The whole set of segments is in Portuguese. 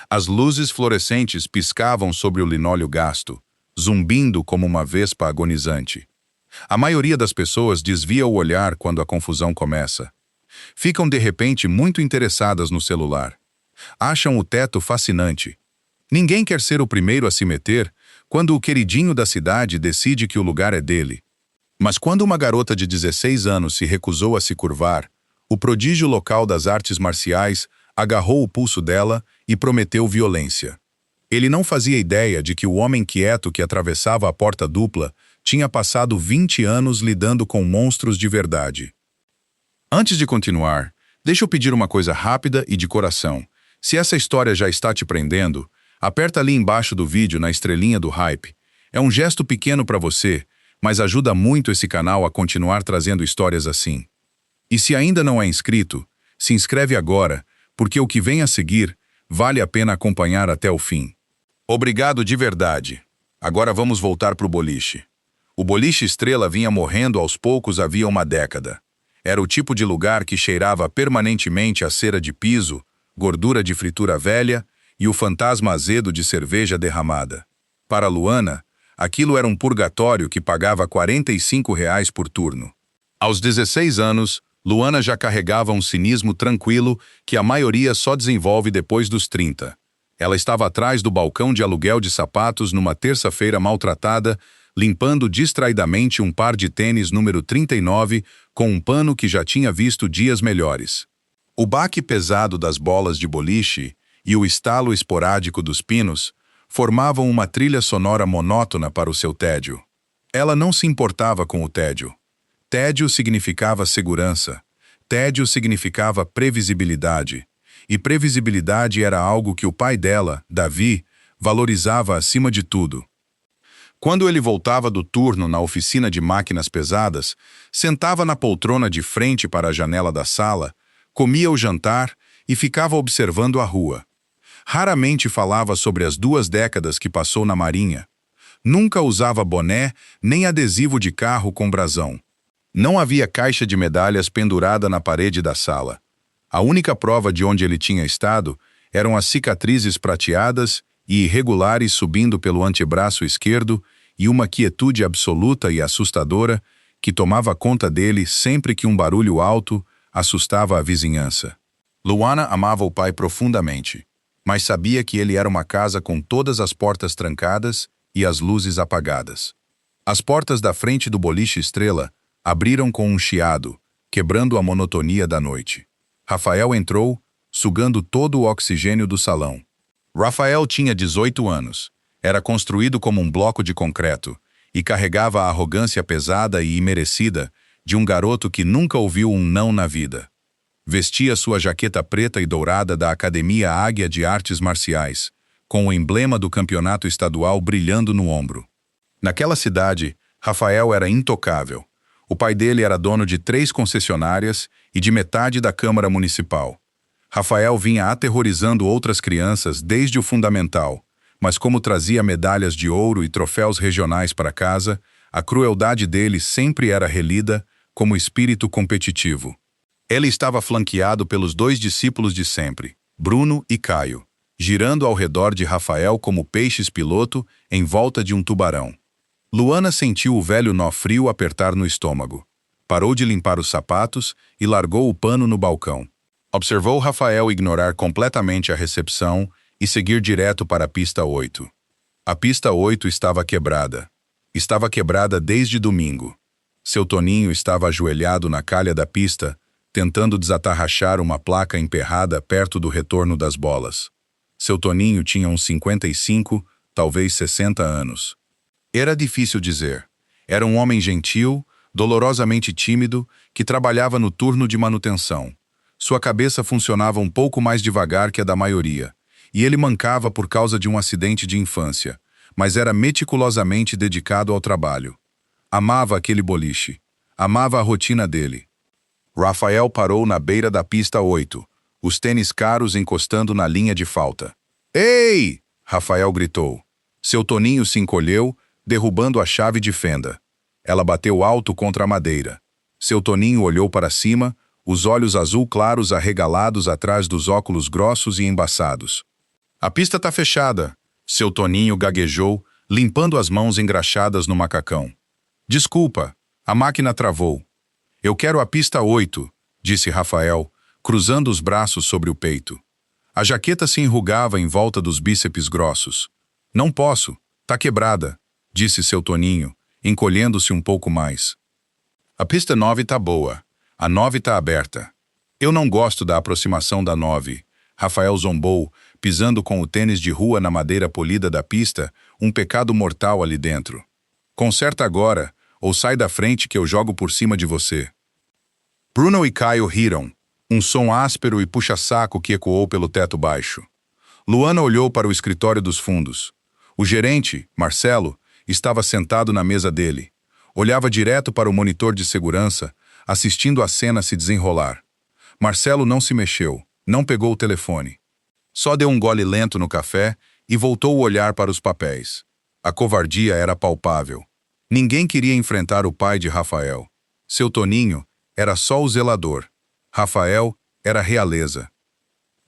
As luzes fluorescentes piscavam sobre o linóleo gasto, zumbindo como uma vespa agonizante. A maioria das pessoas desvia o olhar quando a confusão começa. Ficam de repente muito interessadas no celular. Acham o teto fascinante. Ninguém quer ser o primeiro a se meter quando o queridinho da cidade decide que o lugar é dele. Mas quando uma garota de 16 anos se recusou a se curvar, o prodígio local das artes marciais agarrou o pulso dela e prometeu violência. Ele não fazia ideia de que o homem quieto que atravessava a porta dupla tinha passado 20 anos lidando com monstros de verdade. Antes de continuar, deixa eu pedir uma coisa rápida e de coração. Se essa história já está te prendendo, aperta ali embaixo do vídeo na estrelinha do hype. É um gesto pequeno para você, mas ajuda muito esse canal a continuar trazendo histórias assim. E se ainda não é inscrito, se inscreve agora, porque o que vem a seguir vale a pena acompanhar até o fim. Obrigado de verdade. Agora vamos voltar para o boliche. O boliche Estrela vinha morrendo aos poucos havia uma década. Era o tipo de lugar que cheirava permanentemente a cera de piso, gordura de fritura velha e o fantasma azedo de cerveja derramada. Para Luana, aquilo era um purgatório que pagava R$ 45 por turno. Aos 16 anos, Luana já carregava um cinismo tranquilo que a maioria só desenvolve depois dos 30. Ela estava atrás do balcão de aluguel de sapatos numa terça-feira maltratada, limpando distraidamente um par de tênis número 39 com um pano que já tinha visto dias melhores. O baque pesado das bolas de boliche e o estalo esporádico dos pinos formavam uma trilha sonora monótona para o seu tédio. Ela não se importava com o tédio. Tédio significava segurança. Tédio significava previsibilidade. E previsibilidade era algo que o pai dela, Davi, valorizava acima de tudo. Quando ele voltava do turno na oficina de máquinas pesadas, sentava na poltrona de frente para a janela da sala, comia o jantar e ficava observando a rua. Raramente falava sobre as 2 décadas que passou na Marinha. Nunca usava boné nem adesivo de carro com brasão. Não havia caixa de medalhas pendurada na parede da sala. A única prova de onde ele tinha estado eram as cicatrizes prateadas e irregulares subindo pelo antebraço esquerdo e uma quietude absoluta e assustadora que tomava conta dele sempre que um barulho alto assustava a vizinhança. Luana amava o pai profundamente, mas sabia que ele era uma casa com todas as portas trancadas e as luzes apagadas. As portas da frente do boliche Estrela abriram com um chiado, quebrando a monotonia da noite. Rafael entrou, sugando todo o oxigênio do salão. Rafael tinha 18 anos, era construído como um bloco de concreto e carregava a arrogância pesada e imerecida de um garoto que nunca ouviu um não na vida. Vestia sua jaqueta preta e dourada da Academia Águia de Artes Marciais, com o emblema do campeonato estadual brilhando no ombro. Naquela cidade, Rafael era intocável. O pai dele era dono de 3 concessionárias e de metade da Câmara Municipal. Rafael vinha aterrorizando outras crianças desde o fundamental, mas como trazia medalhas de ouro e troféus regionais para casa, a crueldade dele sempre era relida como espírito competitivo. Ele estava flanqueado pelos 2 discípulos de sempre, Bruno e Caio, girando ao redor de Rafael como peixes piloto em volta de um tubarão. Luana sentiu o velho nó frio apertar no estômago. Parou de limpar os sapatos e largou o pano no balcão. Observou Rafael ignorar completamente a recepção e seguir direto para a pista 8. A pista 8 estava quebrada. Estava quebrada desde domingo. Seu Toninho estava ajoelhado na calha da pista, tentando desatarrachar uma placa emperrada perto do retorno das bolas. Seu Toninho tinha uns 55, talvez 60 anos. Era difícil dizer. Era um homem gentil, dolorosamente tímido, que trabalhava no turno de manutenção. Sua cabeça funcionava um pouco mais devagar que a da maioria, e ele mancava por causa de um acidente de infância, mas era meticulosamente dedicado ao trabalho. Amava aquele boliche. Amava a rotina dele. Rafael parou na beira da pista 8, os tênis caros encostando na linha de falta. "Ei!" Rafael gritou. Seu Toninho se encolheu, derrubando a chave de fenda. Ela bateu alto contra a madeira. Seu Toninho olhou para cima, os olhos azul claros arregalados atrás dos óculos grossos e embaçados. A pista tá fechada, seu Toninho gaguejou, limpando as mãos engraxadas no macacão. Desculpa, a máquina travou. Eu quero a pista 8, disse Rafael, cruzando os braços sobre o peito. A jaqueta se enrugava em volta dos bíceps grossos. Não posso, tá quebrada, disse seu Toninho, encolhendo-se um pouco mais. A pista 9 tá boa, a 9 tá aberta. Eu não gosto da aproximação da 9, Rafael zombou, pisando com o tênis de rua na madeira polida da pista, um pecado mortal ali dentro. Conserta agora, ou sai da frente que eu jogo por cima de você. Bruno e Caio riram, um som áspero e puxa-saco que ecoou pelo teto baixo. Luana olhou para o escritório dos fundos. O gerente, Marcelo, estava sentado na mesa dele. Olhava direto para o monitor de segurança, assistindo a cena se desenrolar. Marcelo não se mexeu, não pegou o telefone. Só deu um gole lento no café e voltou o olhar para os papéis. A covardia era palpável. Ninguém queria enfrentar o pai de Rafael. Seu Toninho era só o zelador. Rafael era realeza.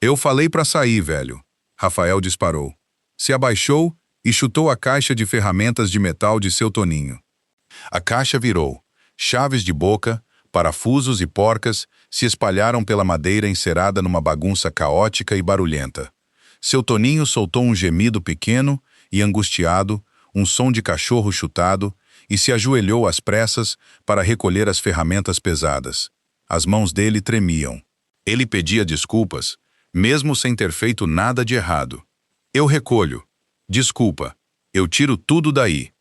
Eu falei para sair, velho. Rafael disparou. Se abaixou e chutou a caixa de ferramentas de metal de seu Toninho. A caixa virou. Chaves de boca, parafusos e porcas se espalharam pela madeira encerada numa bagunça caótica e barulhenta. Seu Toninho soltou um gemido pequeno e angustiado, um som de cachorro chutado, e se ajoelhou às pressas para recolher as ferramentas pesadas. As mãos dele tremiam. Ele pedia desculpas, mesmo sem ter feito nada de errado. Eu recolho. Desculpa. Eu tiro tudo daí.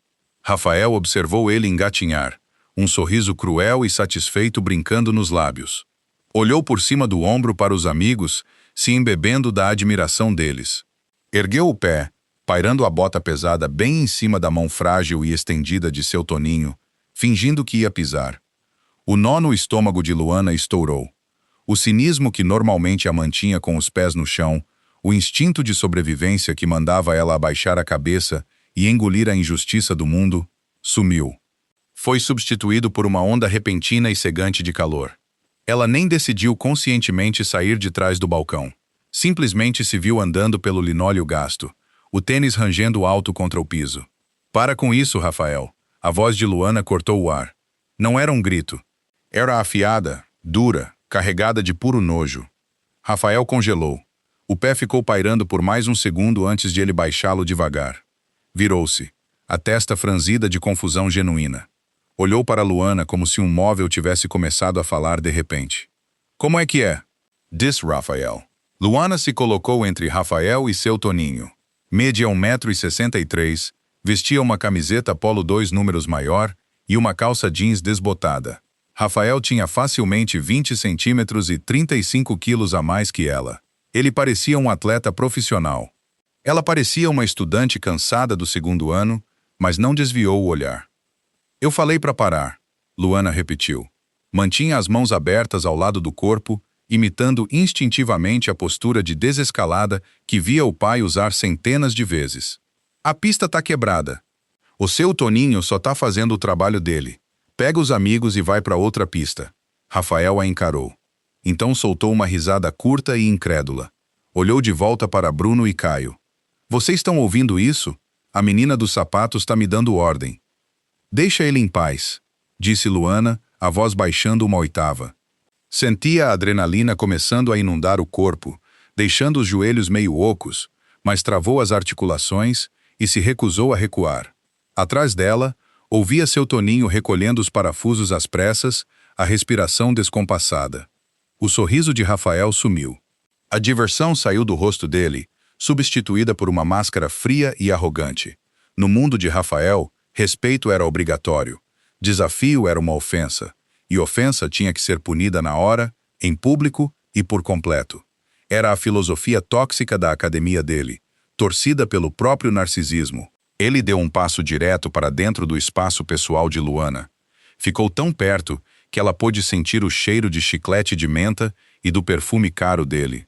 Rafael observou ele engatinhar, um sorriso cruel e satisfeito brincando nos lábios. Olhou por cima do ombro para os amigos, se embebendo da admiração deles. Ergueu o pé, pairando a bota pesada bem em cima da mão frágil e estendida de seu Toninho, fingindo que ia pisar. O nó no estômago de Luana estourou. O cinismo que normalmente a mantinha com os pés no chão, o instinto de sobrevivência que mandava ela abaixar a cabeça e engolir a injustiça do mundo, sumiu. Foi substituído por uma onda repentina e cegante de calor. Ela nem decidiu conscientemente sair de trás do balcão. Simplesmente se viu andando pelo linóleo gasto, o tênis rangendo alto contra o piso. Para com isso, Rafael. A voz de Luana cortou o ar. Não era um grito. Era afiada, dura, carregada de puro nojo. Rafael congelou. O pé ficou pairando por mais um segundo antes de ele baixá-lo devagar. Virou-se, a testa franzida de confusão genuína. Olhou para Luana como se um móvel tivesse começado a falar de repente. Como é que é? Disse Rafael. Luana se colocou entre Rafael e seu Toninho. Media 1,63 m, vestia uma camiseta polo 2 números maior e uma calça jeans desbotada. Rafael tinha facilmente 20 centímetros e 35 quilos a mais que ela. Ele parecia um atleta profissional. Ela parecia uma estudante cansada do segundo ano, mas não desviou o olhar. Eu falei para parar, Luana repetiu. Mantinha as mãos abertas ao lado do corpo, imitando instintivamente a postura de desescalada que via o pai usar centenas de vezes. A pista tá quebrada. O seu Toninho só tá fazendo o trabalho dele. Pega os amigos e vai para outra pista. Rafael a encarou. Então soltou uma risada curta e incrédula. Olhou de volta para Bruno e Caio. Vocês estão ouvindo isso? A menina dos sapatos tá me dando ordem. Deixa ele em paz, disse Luana, a voz baixando uma oitava. Sentia a adrenalina começando a inundar o corpo, deixando os joelhos meio ocos, mas travou as articulações e se recusou a recuar. Atrás dela, ouvia seu Toninho recolhendo os parafusos às pressas, a respiração descompassada. O sorriso de Rafael sumiu. A diversão saiu do rosto dele, substituída por uma máscara fria e arrogante. No mundo de Rafael, respeito era obrigatório, desafio era uma ofensa, e ofensa tinha que ser punida na hora, em público e por completo. Era a filosofia tóxica da academia dele, torcida pelo próprio narcisismo. Ele deu um passo direto para dentro do espaço pessoal de Luana. Ficou tão perto que ela pôde sentir o cheiro de chiclete de menta e do perfume caro dele.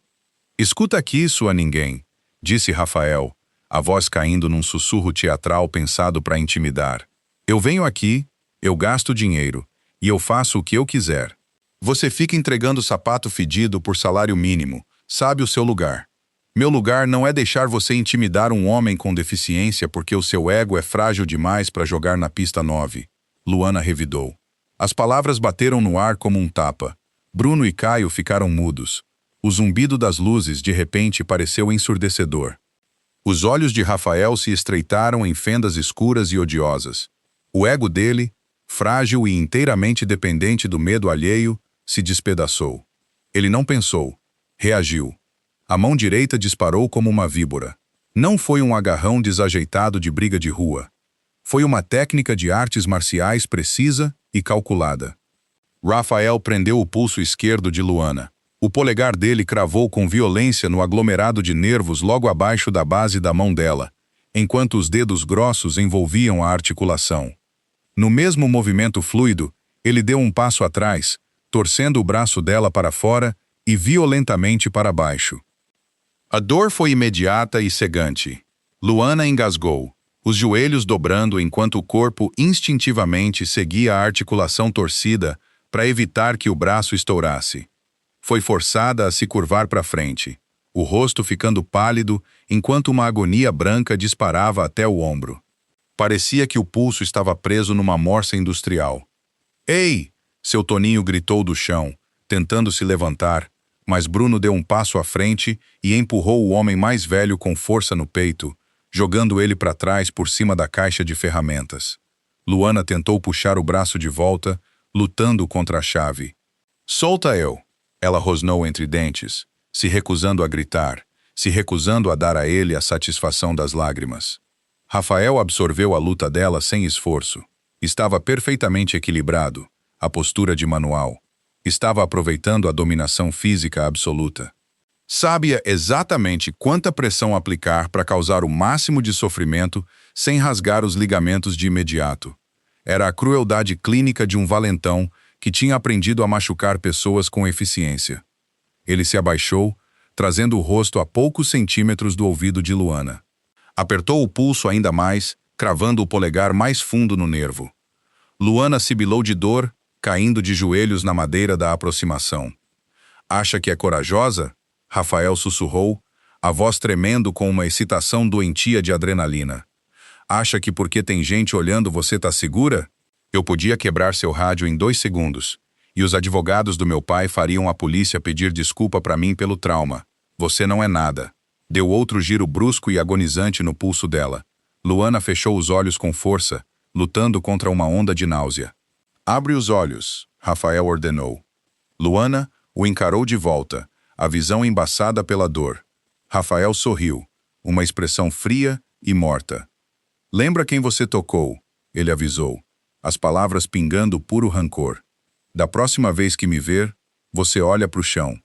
Escuta aqui, sua ninguém, disse Rafael, a voz caindo num sussurro teatral pensado para intimidar. Eu venho aqui, eu gasto dinheiro, e eu faço o que eu quiser. Você fica entregando sapato fedido por salário mínimo, sabe o seu lugar. Meu lugar não é deixar você intimidar um homem com deficiência porque o seu ego é frágil demais para jogar na pista 9. Luana revidou. As palavras bateram no ar como um tapa. Bruno e Caio ficaram mudos. O zumbido das luzes, de repente, pareceu ensurdecedor. Os olhos de Rafael se estreitaram em fendas escuras e odiosas. O ego dele, frágil e inteiramente dependente do medo alheio, se despedaçou. Ele não pensou. Reagiu. A mão direita disparou como uma víbora. Não foi um agarrão desajeitado de briga de rua. Foi uma técnica de artes marciais precisa e calculada. Rafael prendeu o pulso esquerdo de Luana. O polegar dele cravou com violência no aglomerado de nervos logo abaixo da base da mão dela, enquanto os dedos grossos envolviam a articulação. No mesmo movimento fluido, ele deu um passo atrás, torcendo o braço dela para fora e violentamente para baixo. A dor foi imediata e cegante. Luana engasgou, os joelhos dobrando enquanto o corpo instintivamente seguia a articulação torcida para evitar que o braço estourasse. Foi forçada a se curvar para frente, o rosto ficando pálido enquanto uma agonia branca disparava até o ombro. Parecia que o pulso estava preso numa morsa industrial. "Ei!" Seu Toninho gritou do chão, tentando se levantar, mas Bruno deu um passo à frente e empurrou o homem mais velho com força no peito, jogando ele para trás por cima da caixa de ferramentas. Luana tentou puxar o braço de volta, lutando contra a chave. "Solta eu!" Ela rosnou entre dentes, se recusando a gritar, se recusando a dar a ele a satisfação das lágrimas. Rafael absorveu a luta dela sem esforço. Estava perfeitamente equilibrado, a postura de manual. Estava aproveitando a dominação física absoluta. Sabia exatamente quanta pressão aplicar para causar o máximo de sofrimento sem rasgar os ligamentos de imediato. Era a crueldade clínica de um valentão que tinha aprendido a machucar pessoas com eficiência. Ele se abaixou, trazendo o rosto a poucos centímetros do ouvido de Luana. Apertou o pulso ainda mais, cravando o polegar mais fundo no nervo. Luana sibilou de dor, caindo de joelhos na madeira da aproximação. "Acha que é corajosa?" Rafael sussurrou, a voz tremendo com uma excitação doentia de adrenalina. "Acha que porque tem gente olhando você tá segura? Eu podia quebrar seu rádio em 2 segundos, e os advogados do meu pai fariam a polícia pedir desculpa para mim pelo trauma. Você não é nada." Deu outro giro brusco e agonizante no pulso dela. Luana fechou os olhos com força, lutando contra uma onda de náusea. "Abre os olhos", Rafael ordenou. Luana o encarou de volta, a visão embaçada pela dor. Rafael sorriu, uma expressão fria e morta. "Lembra quem você tocou?" ele avisou, as palavras pingando puro rancor. "Da próxima vez que me ver, você olha para o chão."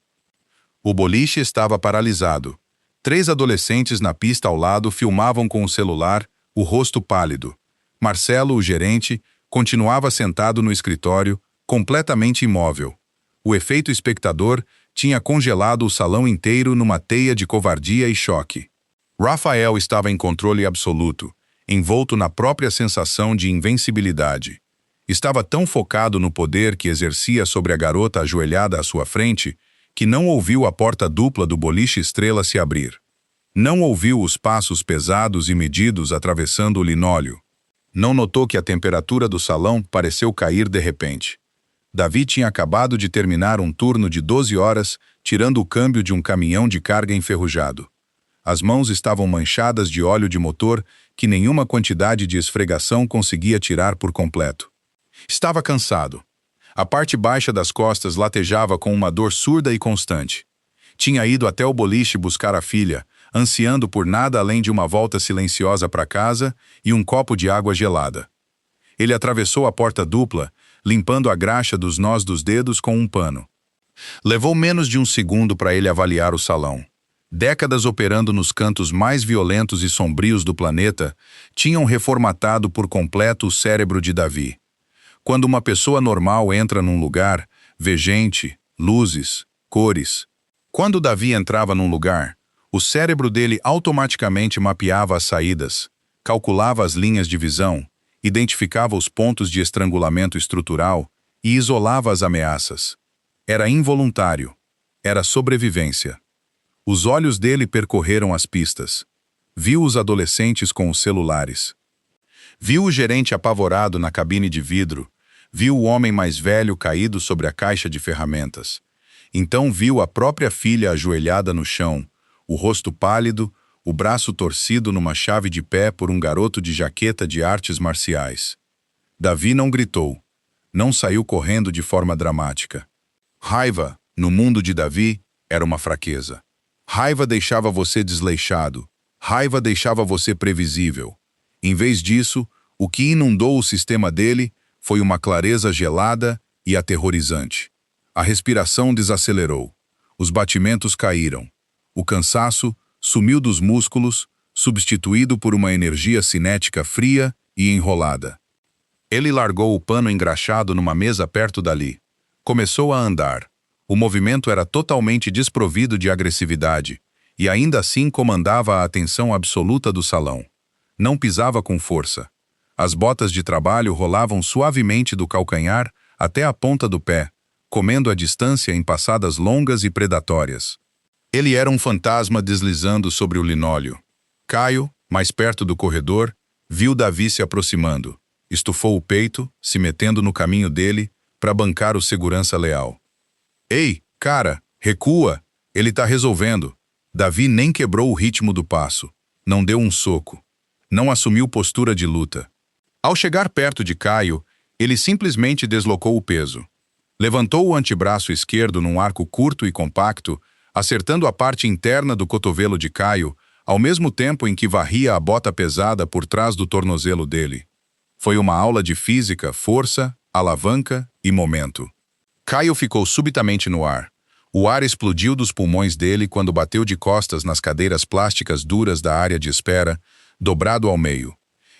O boliche estava paralisado. 3 adolescentes na pista ao lado filmavam com o celular, o rosto pálido. Marcelo, o gerente, continuava sentado no escritório, completamente imóvel. O efeito espectador tinha congelado o salão inteiro numa teia de covardia e choque. Rafael estava em controle absoluto, envolto na própria sensação de invencibilidade. Estava tão focado no poder que exercia sobre a garota ajoelhada à sua frente, que não ouviu a porta dupla do boliche Estrela se abrir. Não ouviu os passos pesados e medidos atravessando o linóleo. Não notou que a temperatura do salão pareceu cair de repente. Davi tinha acabado de terminar um turno de 12 horas, tirando o câmbio de um caminhão de carga enferrujado. As mãos estavam manchadas de óleo de motor que nenhuma quantidade de esfregação conseguia tirar por completo. Estava cansado. A parte baixa das costas latejava com uma dor surda e constante. Tinha ido até o boliche buscar a filha, ansiando por nada além de uma volta silenciosa para casa e um copo de água gelada. Ele atravessou a porta dupla, limpando a graxa dos nós dos dedos com um pano. Levou menos de um segundo para ele avaliar o salão. Décadas operando nos cantos mais violentos e sombrios do planeta tinham reformatado por completo o cérebro de Davi. Quando uma pessoa normal entra num lugar, vê gente, luzes, cores. Quando Davi entrava num lugar, o cérebro dele automaticamente mapeava as saídas, calculava as linhas de visão, identificava os pontos de estrangulamento estrutural e isolava as ameaças. Era involuntário. Era sobrevivência. Os olhos dele percorreram as pistas. Viu os adolescentes com os celulares. Viu o gerente apavorado na cabine de vidro. Viu o homem mais velho caído sobre a caixa de ferramentas. Então viu a própria filha ajoelhada no chão, o rosto pálido, o braço torcido numa chave de pé por um garoto de jaqueta de artes marciais. Davi não gritou. Não saiu correndo de forma dramática. Raiva, no mundo de Davi, era uma fraqueza. Raiva deixava você desleixado. Raiva deixava você previsível. Em vez disso, o que inundou o sistema dele foi uma clareza gelada e aterrorizante. A respiração desacelerou. Os batimentos caíram. O cansaço sumiu dos músculos, substituído por uma energia cinética fria e enrolada. Ele largou o pano engraxado numa mesa perto dali. Começou a andar. O movimento era totalmente desprovido de agressividade, e ainda assim comandava a atenção absoluta do salão. Não pisava com força. As botas de trabalho rolavam suavemente do calcanhar até a ponta do pé, comendo a distância em passadas longas e predatórias. Ele era um fantasma deslizando sobre o linóleo. Caio, mais perto do corredor, viu Davi se aproximando. Estufou o peito, se metendo no caminho dele, para bancar o segurança leal. Ei, cara, recua! Ele tá resolvendo. Davi nem quebrou o ritmo do passo. Não deu um soco. Não assumiu postura de luta. Ao chegar perto de Caio, ele simplesmente deslocou o peso. Levantou o antebraço esquerdo num arco curto e compacto, acertando a parte interna do cotovelo de Caio, ao mesmo tempo em que varria a bota pesada por trás do tornozelo dele. Foi uma aula de física, força, alavanca e momento. Caio ficou subitamente no ar. O ar explodiu dos pulmões dele quando bateu de costas nas cadeiras plásticas duras da área de espera, dobrado ao meio.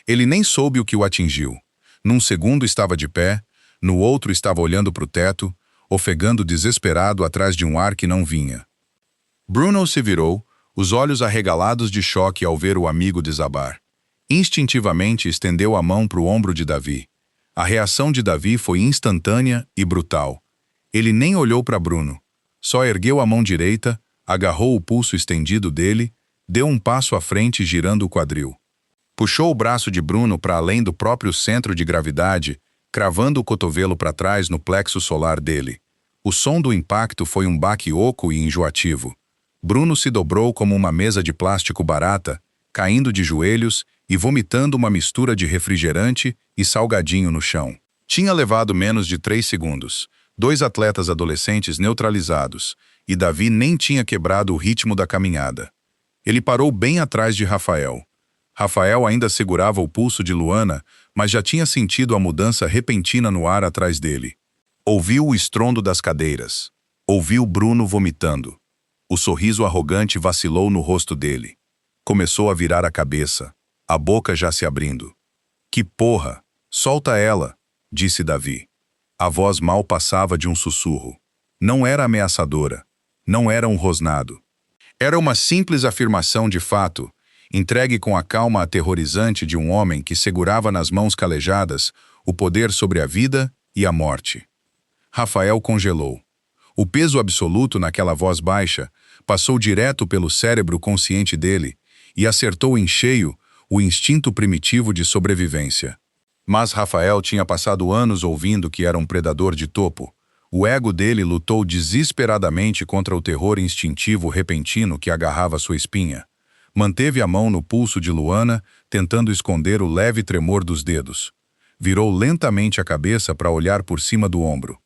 Ele nem soube o que o atingiu. Num segundo estava de pé, no outro estava olhando para o teto, ofegando desesperado atrás de um ar que não vinha. Bruno se virou, os olhos arregalados de choque ao ver o amigo desabar. Instintivamente estendeu a mão para o ombro de Davi. A reação de Davi foi instantânea e brutal. Ele nem olhou para Bruno. Só ergueu a mão direita, agarrou o pulso estendido dele, deu um passo à frente girando o quadril. Puxou o braço de Bruno para além do próprio centro de gravidade, cravando o cotovelo para trás no plexo solar dele. O som do impacto foi um baque oco e enjoativo. Bruno se dobrou como uma mesa de plástico barata, caindo de joelhos e vomitando uma mistura de refrigerante e salgadinho no chão. Tinha levado menos de 3 segundos. 2 atletas adolescentes neutralizados, e Davi nem tinha quebrado o ritmo da caminhada. Ele parou bem atrás de Rafael. Rafael ainda segurava o pulso de Luana, mas já tinha sentido a mudança repentina no ar atrás dele. Ouviu o estrondo das cadeiras. Ouviu Bruno vomitando. O sorriso arrogante vacilou no rosto dele. Começou a virar a cabeça, a boca já se abrindo. Que porra! Solta ela, disse Davi. A voz mal passava de um sussurro. Não era ameaçadora. Não era um rosnado. Era uma simples afirmação de fato, entregue com a calma aterrorizante de um homem que segurava nas mãos calejadas o poder sobre a vida e a morte. Rafael congelou. O peso absoluto naquela voz baixa passou direto pelo cérebro consciente dele e acertou em cheio o instinto primitivo de sobrevivência. Mas Rafael tinha passado anos ouvindo que era um predador de topo. O ego dele lutou desesperadamente contra o terror instintivo repentino que agarrava sua espinha. Manteve a mão no pulso de Luana, tentando esconder o leve tremor dos dedos. Virou lentamente a cabeça para olhar por cima do ombro.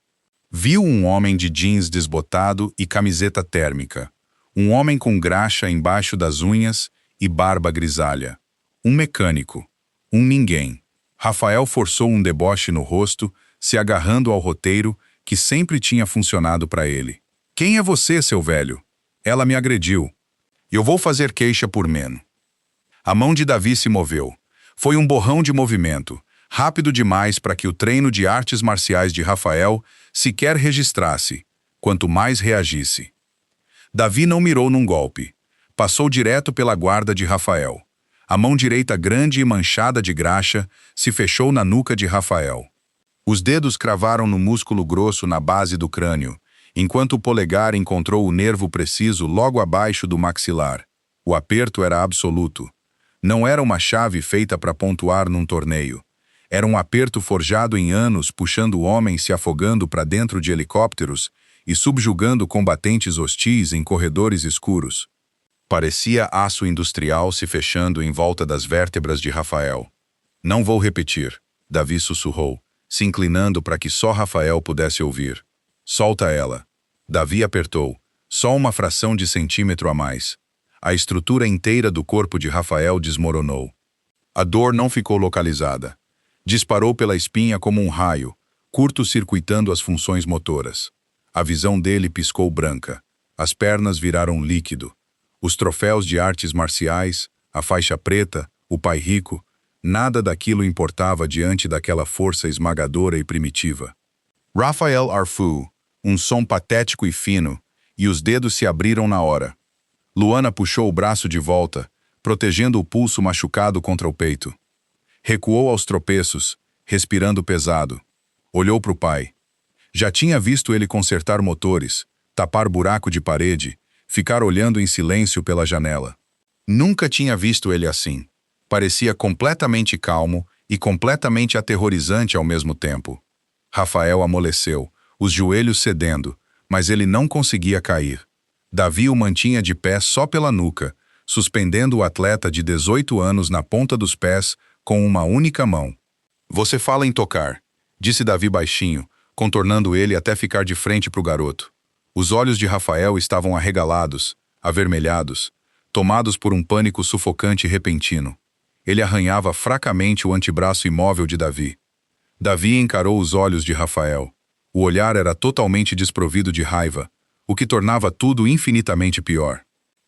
Viu um homem de jeans desbotado e camiseta térmica. Um homem com graxa embaixo das unhas e barba grisalha. Um mecânico. Um ninguém. Rafael forçou um deboche no rosto, se agarrando ao roteiro que sempre tinha funcionado para ele. Quem é você, seu velho? Ela me agrediu. Eu vou fazer queixa por men. A mão de Davi se moveu. Foi um borrão de movimento, rápido demais para que o treino de artes marciais de Rafael sequer registrasse, quanto mais reagisse. Davi não mirou num golpe. Passou direto pela guarda de Rafael. A mão direita grande e manchada de graxa se fechou na nuca de Rafael. Os dedos cravaram no músculo grosso na base do crânio, enquanto o polegar encontrou o nervo preciso logo abaixo do maxilar. O aperto era absoluto. Não era uma chave feita para pontuar num torneio. Era um aperto forjado em anos, puxando homens se afogando para dentro de helicópteros e subjugando combatentes hostis em corredores escuros. Parecia aço industrial se fechando em volta das vértebras de Rafael. Não vou repetir, Davi sussurrou, se inclinando para que só Rafael pudesse ouvir. Solta ela. Davi apertou, só uma fração de centímetro a mais. A estrutura inteira do corpo de Rafael desmoronou. A dor não ficou localizada. Disparou pela espinha como um raio, curto-circuitando as funções motoras. A visão dele piscou branca. As pernas viraram líquido. Os troféus de artes marciais, a faixa preta, o pai rico, nada daquilo importava diante daquela força esmagadora e primitiva. Rafael Arfu, um som patético e fino, e os dedos se abriram na hora. Luana puxou o braço de volta, protegendo o pulso machucado contra o peito. Recuou aos tropeços, respirando pesado. Olhou para o pai. Já tinha visto ele consertar motores, tapar buraco de parede, ficar olhando em silêncio pela janela. Nunca tinha visto ele assim. Parecia completamente calmo e completamente aterrorizante ao mesmo tempo. Rafael amoleceu, os joelhos cedendo, mas ele não conseguia cair. Davi o mantinha de pé só pela nuca, suspendendo o atleta de 18 anos na ponta dos pés com uma única mão. Você fala em tocar, disse Davi baixinho, contornando ele até ficar de frente para o garoto. Os olhos de Rafael estavam arregalados, avermelhados, tomados por um pânico sufocante e repentino. Ele arranhava fracamente o antebraço imóvel de Davi. Davi encarou os olhos de Rafael. O olhar era totalmente desprovido de raiva, o que tornava tudo infinitamente pior.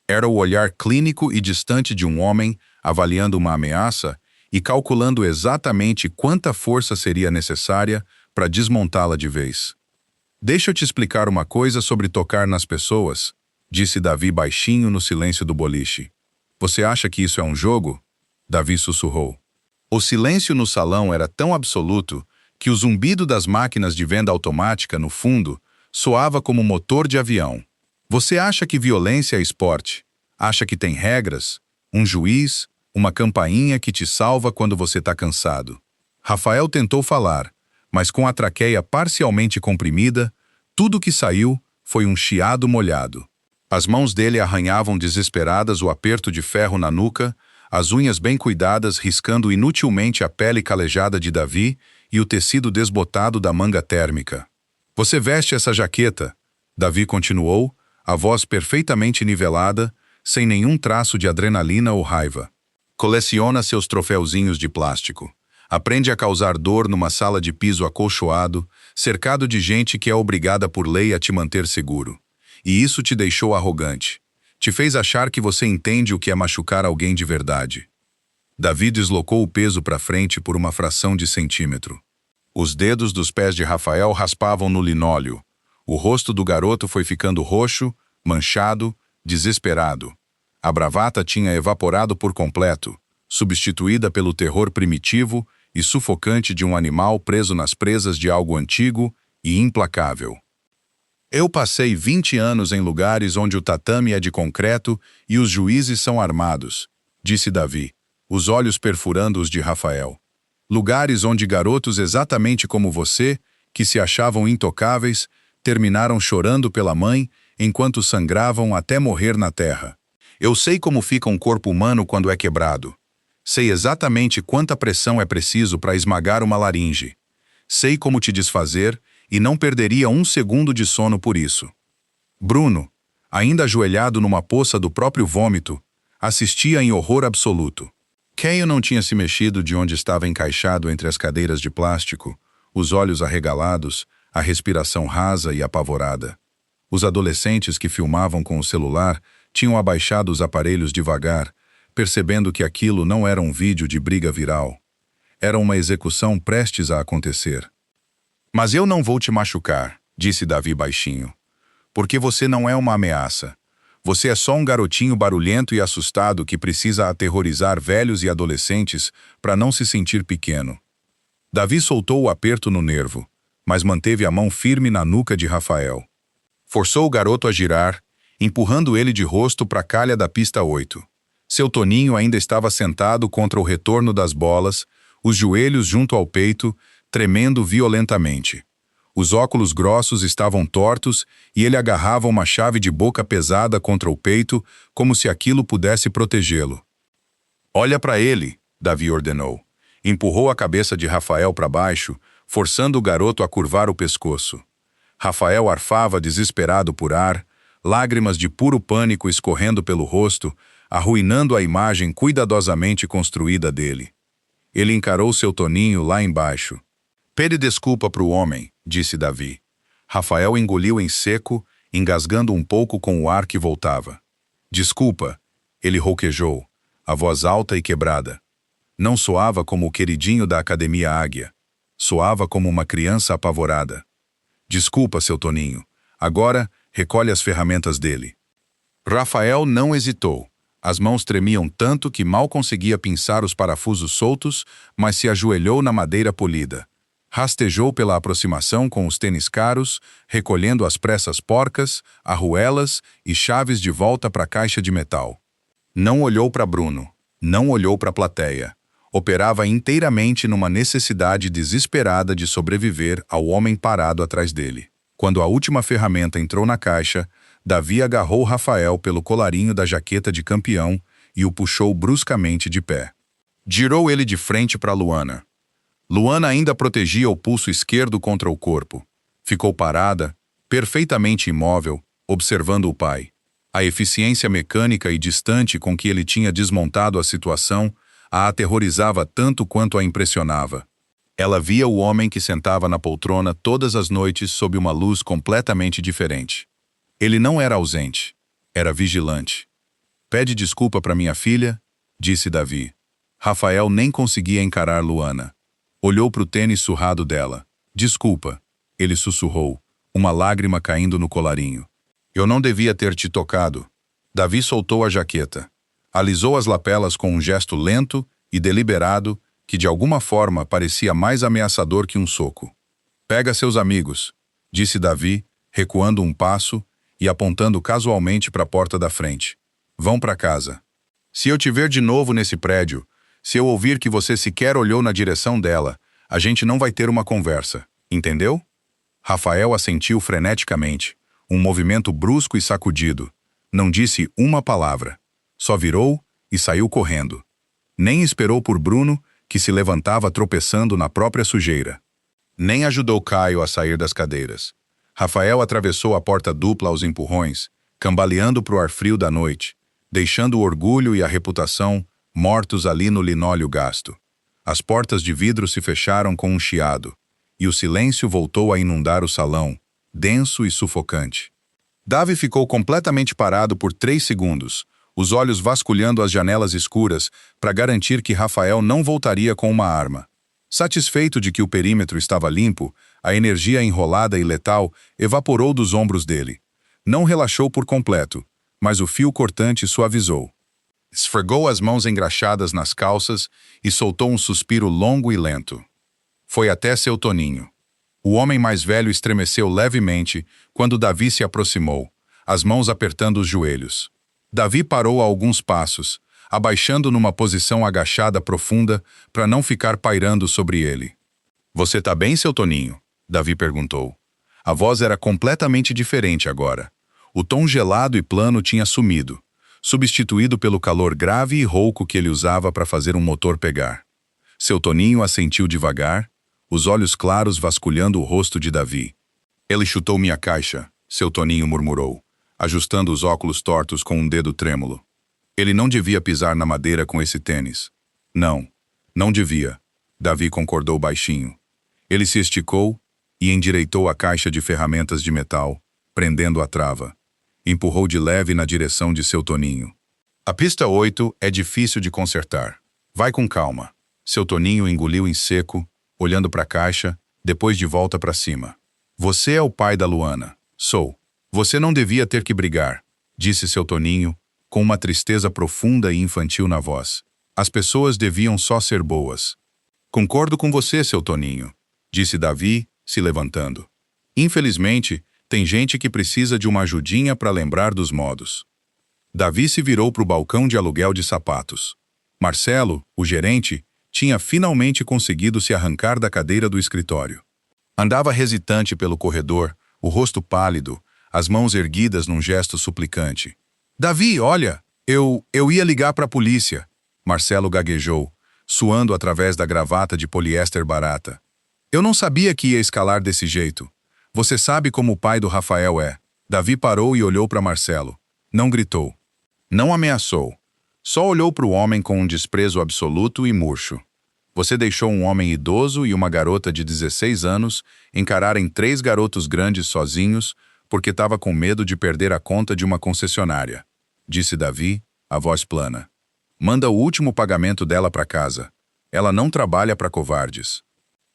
Era o olhar clínico e distante de um homem avaliando uma ameaça e calculando exatamente quanta força seria necessária para desmontá-la de vez. Deixa eu te explicar uma coisa sobre tocar nas pessoas, disse Davi baixinho no silêncio do boliche. Você acha que isso é um jogo? Davi sussurrou. O silêncio no salão era tão absoluto que o zumbido das máquinas de venda automática, no fundo, soava como motor de avião. Você acha que violência é esporte? Acha que tem regras? Um juiz? Uma campainha que te salva quando você está cansado? Rafael tentou falar, mas com a traqueia parcialmente comprimida, tudo que saiu foi um chiado molhado. As mãos dele arranhavam desesperadas o aperto de ferro na nuca, as unhas bem cuidadas riscando inutilmente a pele calejada de Davi e o tecido desbotado da manga térmica. Você veste essa jaqueta, Davi continuou, a voz perfeitamente nivelada, sem nenhum traço de adrenalina ou raiva. Coleciona seus troféuzinhos de plástico. Aprende a causar dor numa sala de piso acolchoado, cercado de gente que é obrigada por lei a te manter seguro. E isso te deixou arrogante. Te fez achar que você entende o que é machucar alguém de verdade. Davi deslocou o peso para frente por uma fração de centímetro. Os dedos dos pés de Rafael raspavam no linóleo. O rosto do garoto foi ficando roxo, manchado, desesperado. A bravata tinha evaporado por completo, substituída pelo terror primitivo e sufocante de um animal preso nas presas de algo antigo e implacável. Eu passei 20 anos em lugares onde o tatame é de concreto e os juízes são armados, disse Davi, os olhos perfurando os de Rafael. Lugares onde garotos exatamente como você, que se achavam intocáveis, terminaram chorando pela mãe enquanto sangravam até morrer na terra. Eu sei como fica um corpo humano quando é quebrado. Sei exatamente quanta pressão é preciso para esmagar uma laringe. Sei como te desfazer e não perderia um segundo de sono por isso. Bruno, ainda ajoelhado numa poça do próprio vômito, assistia em horror absoluto. Caio não tinha se mexido de onde estava encaixado entre as cadeiras de plástico, os olhos arregalados, a respiração rasa e apavorada. Os adolescentes que filmavam com o celular tinham abaixado os aparelhos devagar, percebendo que aquilo não era um vídeo de briga viral. Era uma execução prestes a acontecer. Mas eu não vou te machucar, disse Davi baixinho. Porque você não é uma ameaça. Você é só um garotinho barulhento e assustado que precisa aterrorizar velhos e adolescentes para não se sentir pequeno. Davi soltou o aperto no nervo, mas manteve a mão firme na nuca de Rafael. Forçou o garoto a girar, empurrando ele de rosto para a calha da pista 8. Seu Toninho ainda estava sentado contra o retorno das bolas, os joelhos junto ao peito, tremendo violentamente. Os óculos grossos estavam tortos e ele agarrava uma chave de boca pesada contra o peito, como se aquilo pudesse protegê-lo. Olha para ele, Davi ordenou. Empurrou a cabeça de Rafael para baixo, forçando o garoto a curvar o pescoço. Rafael arfava desesperado por ar, lágrimas de puro pânico escorrendo pelo rosto, arruinando a imagem cuidadosamente construída dele. Ele encarou seu Toninho lá embaixo. Pede desculpa para o homem, disse Davi. Rafael engoliu em seco, engasgando um pouco com o ar que voltava. Desculpa, ele rouquejou, a voz alta e quebrada. Não soava como o queridinho da Academia Águia. Soava como uma criança apavorada. Desculpa, seu Toninho. Agora, recolhe as ferramentas dele. Rafael não hesitou. As mãos tremiam tanto que mal conseguia pinçar os parafusos soltos, mas se ajoelhou na madeira polida. Rastejou pela aproximação com os tênis caros, recolhendo às pressas porcas, arruelas e chaves de volta para a caixa de metal. Não olhou para Bruno. Não olhou para a plateia. Operava inteiramente numa necessidade desesperada de sobreviver ao homem parado atrás dele. Quando a última ferramenta entrou na caixa, Davi agarrou Rafael pelo colarinho da jaqueta de campeão e o puxou bruscamente de pé. Girou ele de frente para Luana. Luana ainda protegia o pulso esquerdo contra o corpo. Ficou parada, perfeitamente imóvel, observando o pai. A eficiência mecânica e distante com que ele tinha desmontado a situação a aterrorizava tanto quanto a impressionava. Ela via o homem que sentava na poltrona todas as noites sob uma luz completamente diferente. Ele não era ausente, era vigilante. Pede desculpa para minha filha, disse Davi. Rafael nem conseguia encarar Luana. Olhou para o tênis surrado dela. Desculpa, ele sussurrou, uma lágrima caindo no colarinho. Eu não devia ter te tocado. Davi soltou a jaqueta. Alisou as lapelas com um gesto lento e deliberado que de alguma forma parecia mais ameaçador que um soco. Pega seus amigos, disse Davi, recuando um passo e apontando casualmente para a porta da frente. Vão para casa. Se eu te ver de novo nesse prédio, se eu ouvir que você sequer olhou na direção dela, a gente não vai ter uma conversa, entendeu? Rafael assentiu freneticamente, um movimento brusco e sacudido. Não disse uma palavra. Só virou e saiu correndo. Nem esperou por Bruno, que se levantava tropeçando na própria sujeira. Nem ajudou Caio a sair das cadeiras. Rafael atravessou a porta dupla aos empurrões, cambaleando para o ar frio da noite, deixando o orgulho e a reputação mortos ali no linóleo gasto. As portas de vidro se fecharam com um chiado, e o silêncio voltou a inundar o salão, denso e sufocante. Davi ficou completamente parado por 3 segundos, os olhos vasculhando as janelas escuras para garantir que Rafael não voltaria com uma arma. Satisfeito de que o perímetro estava limpo, a energia enrolada e letal evaporou dos ombros dele. Não relaxou por completo, mas o fio cortante suavizou. Esfregou as mãos engraxadas nas calças e soltou um suspiro longo e lento. Foi até seu Toninho. O homem mais velho estremeceu levemente quando Davi se aproximou, as mãos apertando os joelhos. Davi parou a alguns passos, abaixando numa posição agachada profunda para não ficar pairando sobre ele. Você tá bem, seu Toninho? Davi perguntou. A voz era completamente diferente agora. O tom gelado e plano tinha sumido, substituído pelo calor grave e rouco que ele usava para fazer um motor pegar. Seu Toninho assentiu devagar, os olhos claros vasculhando o rosto de Davi. Ele chutou minha caixa, seu Toninho murmurou, ajustando os óculos tortos com um dedo trêmulo. Ele não devia pisar na madeira com esse tênis. Não, não devia, Davi concordou baixinho. Ele se esticou e endireitou a caixa de ferramentas de metal, prendendo a trava. Empurrou de leve na direção de seu Toninho. A pista 8 é difícil de consertar. Vai com calma. Seu Toninho engoliu em seco, olhando para a caixa, depois de volta para cima. Você é o pai da Luana. Sou. Você não devia ter que brigar, disse seu Toninho, com uma tristeza profunda e infantil na voz. As pessoas deviam só ser boas. Concordo com você, seu Toninho, disse Davi, se levantando. Infelizmente, Tem gente que precisa de uma ajudinha para lembrar dos modos. Davi se virou para o balcão de aluguel de sapatos. Marcelo, o gerente, tinha finalmente conseguido se arrancar da cadeira do escritório. Andava hesitante pelo corredor, o rosto pálido, as mãos erguidas num gesto suplicante. Davi, olha, eu ia ligar para a polícia. Marcelo gaguejou, suando através da gravata de poliéster barata. Eu não sabia que ia escalar desse jeito. Você sabe como o pai do Rafael é. Davi parou e olhou para Marcelo. Não gritou. Não ameaçou. Só olhou para o homem com um desprezo absoluto e murcho. Você deixou um homem idoso e uma garota de 16 anos encararem 3 garotos grandes sozinhos porque estava com medo de perder a conta de uma concessionária. Disse Davi, a voz plana. Manda o último pagamento dela para casa. Ela não trabalha para covardes.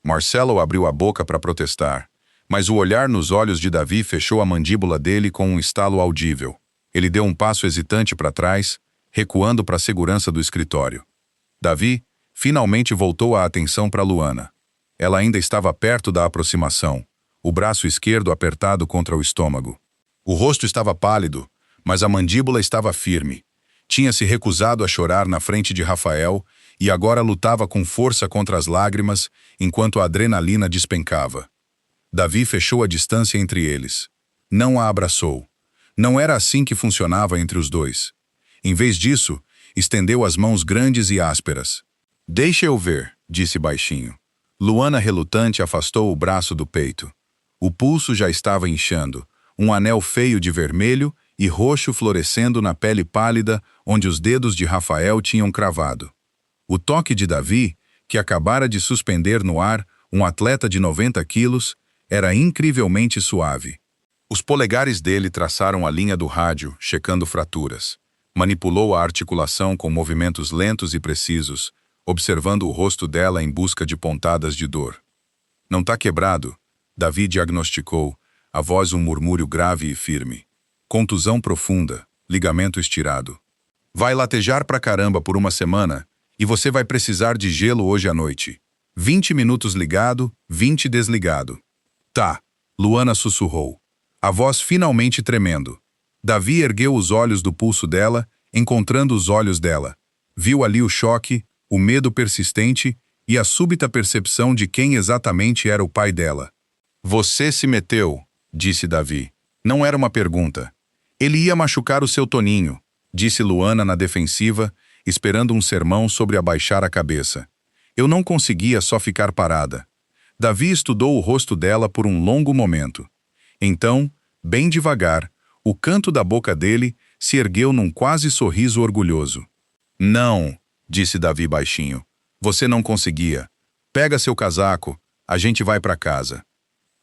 Marcelo abriu a boca para protestar, mas o olhar nos olhos de Davi fechou a mandíbula dele com um estalo audível. Ele deu um passo hesitante para trás, recuando para a segurança do escritório. Davi finalmente voltou a atenção para Luana. Ela ainda estava perto da aproximação, o braço esquerdo apertado contra o estômago. O rosto estava pálido, mas a mandíbula estava firme. Tinha se recusado a chorar na frente de Rafael e agora lutava com força contra as lágrimas enquanto a adrenalina despencava. Davi fechou a distância entre eles. Não a abraçou. Não era assim que funcionava entre os dois. Em vez disso, estendeu as mãos grandes e ásperas. Deixa eu ver, disse baixinho. Luana relutante afastou o braço do peito. O pulso já estava inchando, um anel feio de vermelho e roxo florescendo na pele pálida onde os dedos de Rafael tinham cravado. O toque de Davi, que acabara de suspender no ar um atleta de 90 quilos, era incrivelmente suave. Os polegares dele traçaram a linha do rádio, checando fraturas. Manipulou a articulação com movimentos lentos e precisos, observando o rosto dela em busca de pontadas de dor. Não tá quebrado, Davi diagnosticou, a voz um murmúrio grave e firme. Contusão profunda, ligamento estirado. Vai latejar pra caramba por uma semana e você vai precisar de gelo hoje à noite. 20 minutos ligado, 20 desligado. Tá, Luana sussurrou, a voz finalmente tremendo. Davi ergueu os olhos do pulso dela, encontrando os olhos dela. Viu ali o choque, o medo persistente e a súbita percepção de quem exatamente era o pai dela. Você se meteu, disse Davi. Não era uma pergunta. Ele ia machucar o seu Toninho, disse Luana na defensiva, esperando um sermão sobre abaixar a cabeça. Eu não conseguia só ficar parada. Davi estudou o rosto dela por um longo momento. Então, bem devagar, o canto da boca dele se ergueu num quase sorriso orgulhoso. Não, disse Davi baixinho. Você não conseguia. Pega seu casaco, a gente vai para casa.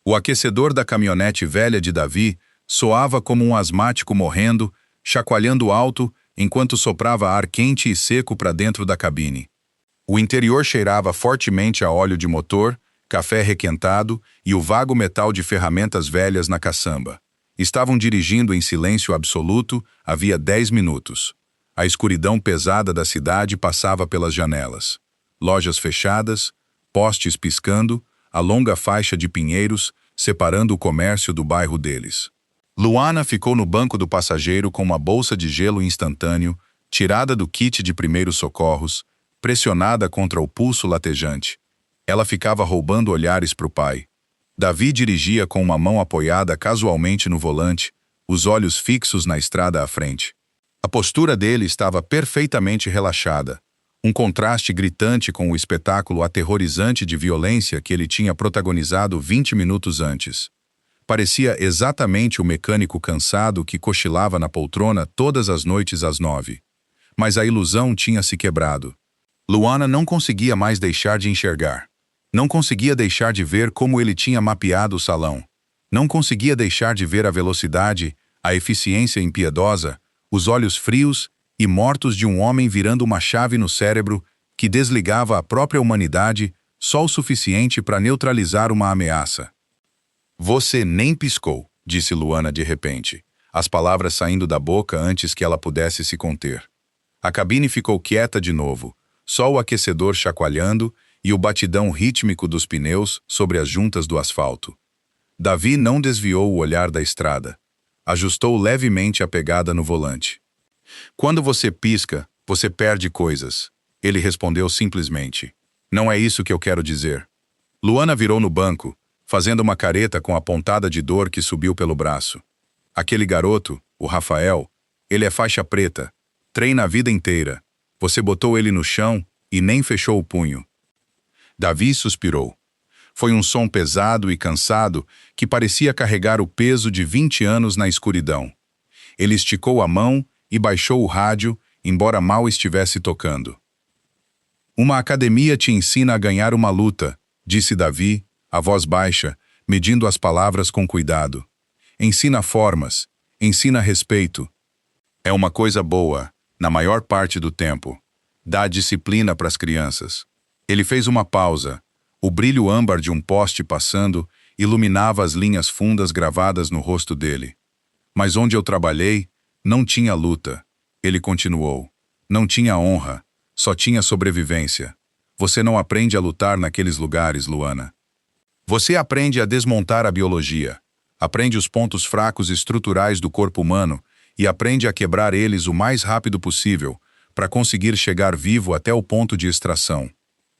O aquecedor da caminhonete velha de Davi soava como um asmático morrendo, chacoalhando alto enquanto soprava ar quente e seco para dentro da cabine. O interior cheirava fortemente a óleo de motor, café requentado e o vago metal de ferramentas velhas na caçamba. Estavam dirigindo em silêncio absoluto havia 10 minutos. A escuridão pesada da cidade passava pelas janelas. Lojas fechadas, postes piscando, a longa faixa de pinheiros separando o comércio do bairro deles. Luana ficou no banco do passageiro com uma bolsa de gelo instantâneo, tirada do kit de primeiros socorros, pressionada contra o pulso latejante. Ela ficava roubando olhares para o pai. Davi dirigia com uma mão apoiada casualmente no volante, os olhos fixos na estrada à frente. A postura dele estava perfeitamente relaxada, um contraste gritante com o espetáculo aterrorizante de violência que ele tinha protagonizado 20 minutos antes. Parecia exatamente o mecânico cansado que cochilava na poltrona todas as noites às 9. Mas a ilusão tinha se quebrado. Luana não conseguia mais deixar de enxergar. Não conseguia deixar de ver como ele tinha mapeado o salão. Não conseguia deixar de ver a velocidade, a eficiência impiedosa, os olhos frios e mortos de um homem virando uma chave no cérebro que desligava a própria humanidade só o suficiente para neutralizar uma ameaça. Você nem piscou, disse Luana de repente, as palavras saindo da boca antes que ela pudesse se conter. A cabine ficou quieta de novo, só o aquecedor chacoalhando e o batidão rítmico dos pneus sobre as juntas do asfalto. Davi não desviou o olhar da estrada. Ajustou levemente a pegada no volante. Quando você pisca, você perde coisas. Ele respondeu simplesmente. Não é isso que eu quero dizer. Luana virou no banco, fazendo uma careta com a pontada de dor que subiu pelo braço. Aquele garoto, o Rafael, ele é faixa preta. Treina a vida inteira. Você botou ele no chão e nem fechou o punho. Davi suspirou. Foi um som pesado e cansado que parecia carregar o peso de 20 anos na escuridão. Ele esticou a mão e baixou o rádio, embora mal estivesse tocando. Uma academia te ensina a ganhar uma luta, disse Davi, a voz baixa, medindo as palavras com cuidado. Ensina formas, ensina respeito. É uma coisa boa, na maior parte do tempo. Dá disciplina para as crianças. Ele fez uma pausa. O brilho âmbar de um poste passando iluminava as linhas fundas gravadas no rosto dele. Mas onde eu trabalhei, não tinha luta. Ele continuou. Não tinha honra, só tinha sobrevivência. Você não aprende a lutar naqueles lugares, Luana. Você aprende a desmontar a biologia. Aprende os pontos fracos estruturais do corpo humano e aprende a quebrar eles o mais rápido possível para conseguir chegar vivo até o ponto de extração.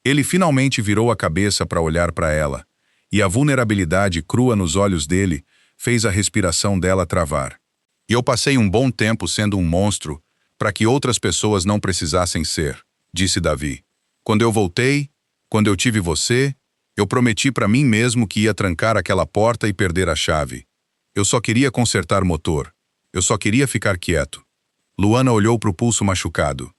Ele finalmente virou a cabeça para olhar para ela, e a vulnerabilidade crua nos olhos dele fez a respiração dela travar. E eu passei um bom tempo sendo um monstro para que outras pessoas não precisassem ser, disse Davi. Quando eu voltei, quando eu tive você, eu prometi para mim mesmo que ia trancar aquela porta e perder a chave. Eu só queria consertar motor. Eu só queria ficar quieto. Luana olhou para o pulso machucado.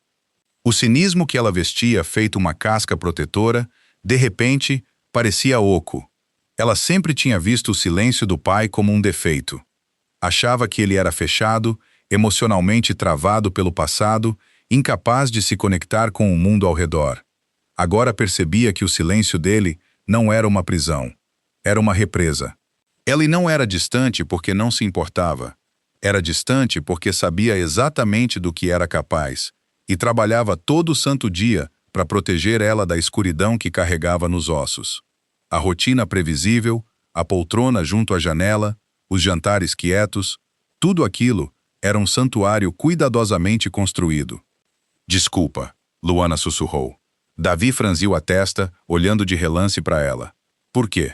O cinismo que ela vestia, feito uma casca protetora, de repente, parecia oco. Ela sempre tinha visto o silêncio do pai como um defeito. Achava que ele era fechado, emocionalmente travado pelo passado, incapaz de se conectar com o mundo ao redor. Agora percebia que o silêncio dele não era uma prisão. Era uma represa. Ele não era distante porque não se importava. Era distante porque sabia exatamente do que era capaz. E trabalhava todo santo dia para proteger ela da escuridão que carregava nos ossos. A rotina previsível, a poltrona junto à janela, os jantares quietos, tudo aquilo era um santuário cuidadosamente construído. Desculpa, Luana sussurrou. Davi franziu a testa, olhando de relance para ela. Por quê?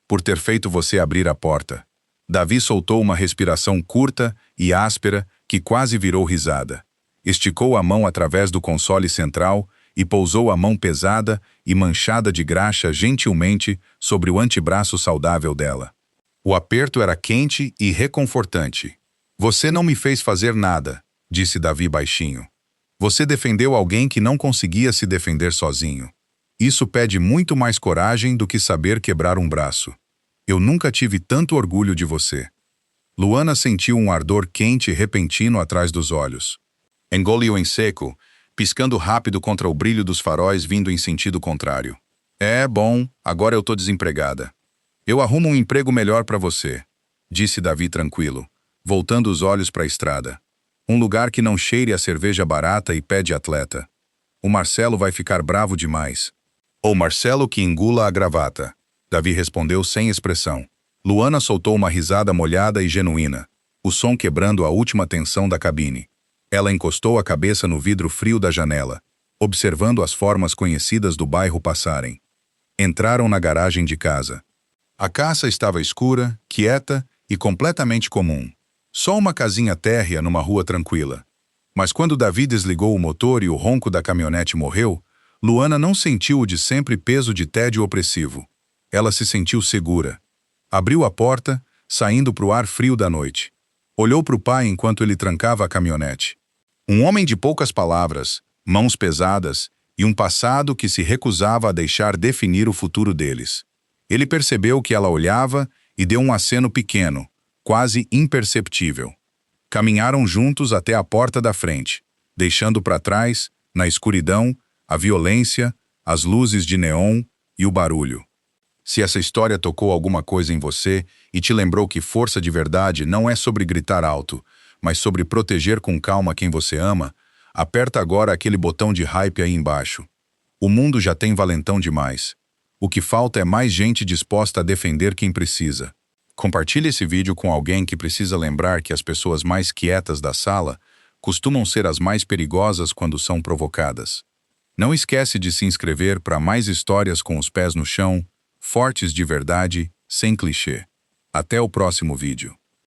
Por ter feito você abrir a porta. Davi soltou uma respiração curta e áspera que quase virou risada. Esticou a mão através do console central e pousou a mão pesada e manchada de graxa gentilmente sobre o antebraço saudável dela. O aperto era quente e reconfortante. Você não me fez fazer nada, disse Davi baixinho. Você defendeu alguém que não conseguia se defender sozinho. Isso pede muito mais coragem do que saber quebrar um braço. Eu nunca tive tanto orgulho de você. Luana sentiu um ardor quente e repentino atrás dos olhos. Engoliu em seco, piscando rápido contra o brilho dos faróis vindo em sentido contrário. É, bom, agora eu tô desempregada. Eu arrumo um emprego melhor para você, disse Davi tranquilo, voltando os olhos para a estrada. Um lugar que não cheire a cerveja barata e pé de atleta. O Marcelo vai ficar bravo demais. Ou Marcelo que engula a gravata. Davi respondeu sem expressão. Luana soltou uma risada molhada e genuína, o som quebrando a última tensão da cabine. Ela encostou a cabeça no vidro frio da janela, observando as formas conhecidas do bairro passarem. Entraram na garagem de casa. A casa estava escura, quieta e completamente comum. Só uma casinha térrea numa rua tranquila. Mas quando Davi desligou o motor e o ronco da caminhonete morreu, Luana não sentiu o de sempre peso de tédio opressivo. Ela se sentiu segura. Abriu a porta, saindo para o ar frio da noite. Olhou para o pai enquanto ele trancava a caminhonete. Um homem de poucas palavras, mãos pesadas e um passado que se recusava a deixar definir o futuro deles. Ele percebeu que ela olhava e deu um aceno pequeno, quase imperceptível. Caminharam juntos até a porta da frente, deixando para trás, na escuridão, a violência, as luzes de neon e o barulho. Se essa história tocou alguma coisa em você e te lembrou que força de verdade não é sobre gritar alto, mas sobre proteger com calma quem você ama, aperta agora aquele botão de hype aí embaixo. O mundo já tem valentão demais. O que falta é mais gente disposta a defender quem precisa. Compartilhe esse vídeo com alguém que precisa lembrar que as pessoas mais quietas da sala costumam ser as mais perigosas quando são provocadas. Não esquece de se inscrever para mais histórias com os pés no chão, fortes de verdade, sem clichê. Até o próximo vídeo.